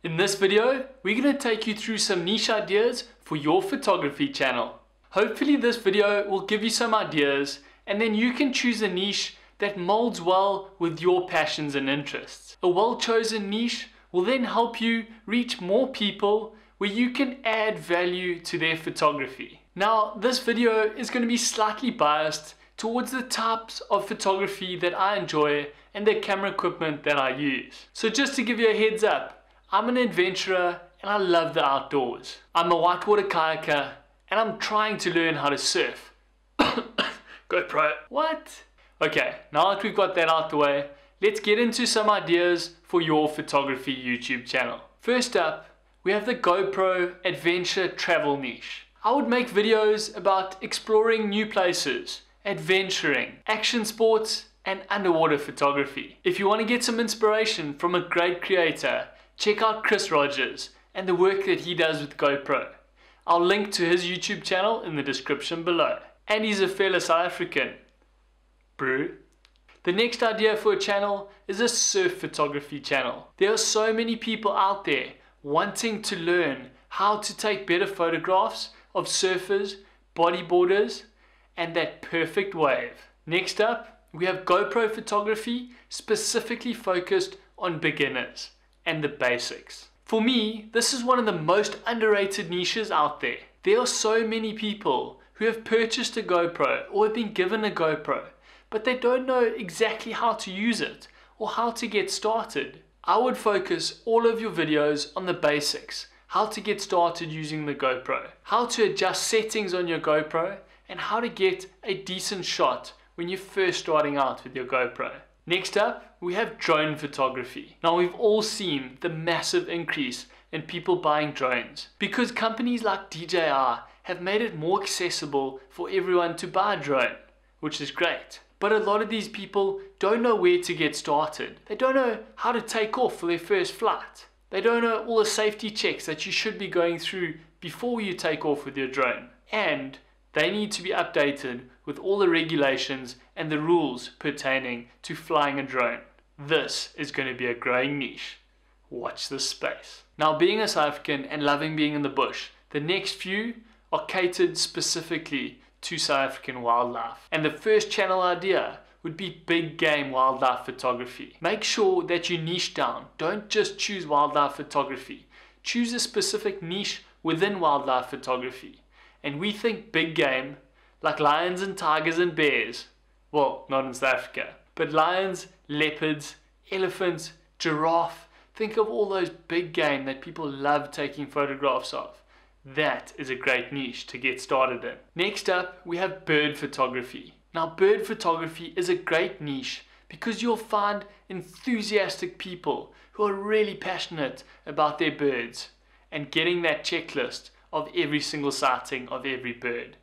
In this video, we're going to take you through some niche ideas for your photography channel. Hopefully this video will give you some ideas and then you can choose a niche that molds well with your passions and interests. A well-chosen niche will then help you reach more people where you can add value to their photography. Now, this video is going to be slightly biased towards the types of photography that I enjoy and the camera equipment that I use. So just to give you a heads up, I'm an adventurer and I love the outdoors. I'm a whitewater kayaker and I'm trying to learn how to surf. GoPro. What? Okay, now that we've got that out the way, let's get into some ideas for your photography YouTube channel. First up, we have the GoPro Adventure travel niche. I would make videos about exploring new places, adventuring, action sports, and underwater photography. If you want to get some inspiration from a great creator, check out Chris Rogers and the work that he does with GoPro. I'll link to his YouTube channel in the description below. And he's a fellow South African Bru. The next idea for a channel is a surf photography channel. There are so many people out there wanting to learn how to take better photographs of surfers, bodyboarders, and that perfect wave. Next up, we have GoPro photography specifically focused on beginners and the basics. For me, this is one of the most underrated niches out there. There are so many people who have purchased a GoPro or have been given a GoPro, but they don't know exactly how to use it or how to get started. I would focus all of your videos on the basics, how to get started using the GoPro, how to adjust settings on your GoPro, and how to get a decent shot when you're first starting out with your GoPro. Next up, we have drone photography. Now, we've all seen the massive increase in people buying drones because companies like DJI have made it more accessible for everyone to buy a drone, which is great. But a lot of these people don't know where to get started. They don't know how to take off for their first flight. They don't know all the safety checks that you should be going through before you take off with your drone. And they need to be updated with all the regulations and the rules pertaining to flying a drone. This is going to be a growing niche. Watch this space. Now, being a South African and loving being in the bush, the next few are catered specifically to South African wildlife. And the first channel idea would be big game wildlife photography. Make sure that you niche down. Don't just choose wildlife photography. Choose a specific niche within wildlife photography. And we think big game, like lions and tigers and bears, well, not in South Africa, but lions, leopards, elephants, giraffe. Think of all those big game that people love taking photographs of. That is a great niche to get started in. Next up, we have bird photography. Now, bird photography is a great niche because you'll find enthusiastic people who are really passionate about their birds and getting that checklist of every single sighting of every bird.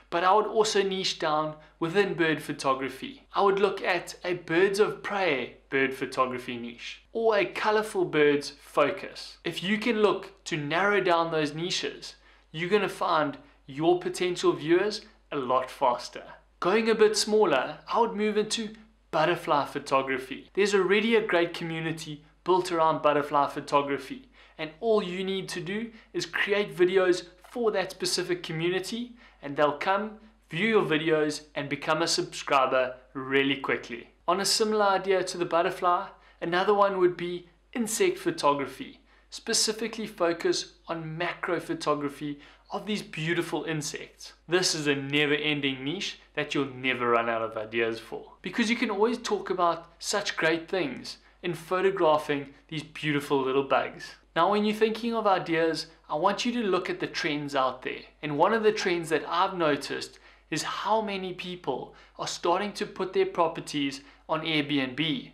But I would also niche down within bird photography. I would look at a birds of prey bird photography niche or a colorful birds focus. If you can look to narrow down those niches, you're going to find your potential viewers a lot faster. Going a bit smaller, I would move into butterfly photography. There's already a great community built around butterfly photography, and all you need to do is create videos for that specific community, and they'll come, view your videos, and become a subscriber really quickly. On a similar idea to the butterfly, another one would be insect photography. Specifically focus on macro photography of these beautiful insects. This is a never-ending niche that you'll never run out of ideas for, because you can always talk about such great things in photographing these beautiful little bugs. Now, when you're thinking of ideas, I want you to look at the trends out there. And one of the trends that I've noticed is how many people are starting to put their properties on Airbnb,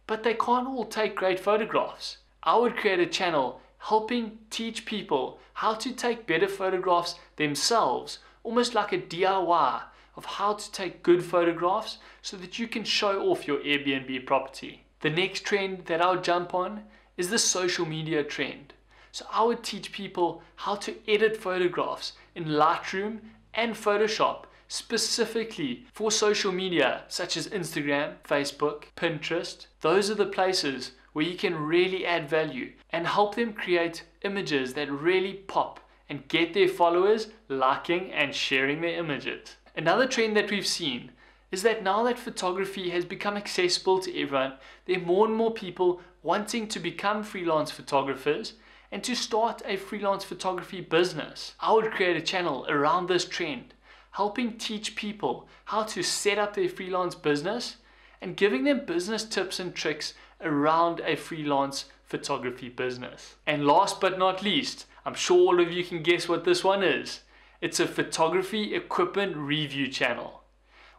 but they can't all take great photographs. I would create a channel helping teach people how to take better photographs themselves, almost like a DIY of how to take good photographs so that you can show off your Airbnb property. The next trend that I would jump on is the social media trend. So I would teach people how to edit photographs in Lightroom and Photoshop specifically for social media such as Instagram, Facebook, Pinterest. Those are the places where you can really add value and help them create images that really pop and get their followers liking and sharing their images. Another trend that we've seen is that now that photography has become accessible to everyone, there are more and more people wanting to become freelance photographers and to start a freelance photography business. I would create a channel around this trend, helping teach people how to set up their freelance business and giving them business tips and tricks around a freelance photography business. And last but not least, I'm sure all of you can guess what this one is. It's a photography equipment review channel.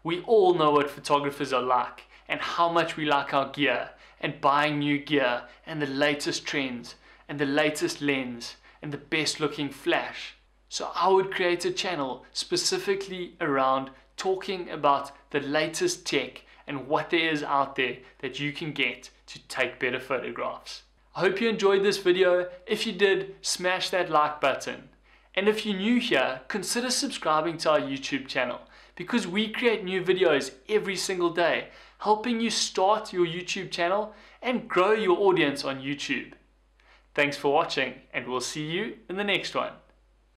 We all know what photographers are like and how much we like our gear and buying new gear and the latest trends and the latest lens and the best looking flash. So I would create a channel specifically around talking about the latest tech and what there is out there that you can get to take better photographs. I hope you enjoyed this video. If you did, smash that like button. And if you're new here, consider subscribing to our YouTube channel because we create new videos every single day, helping you start your YouTube channel and grow your audience on YouTube. Thanks for watching, and we'll see you in the next one.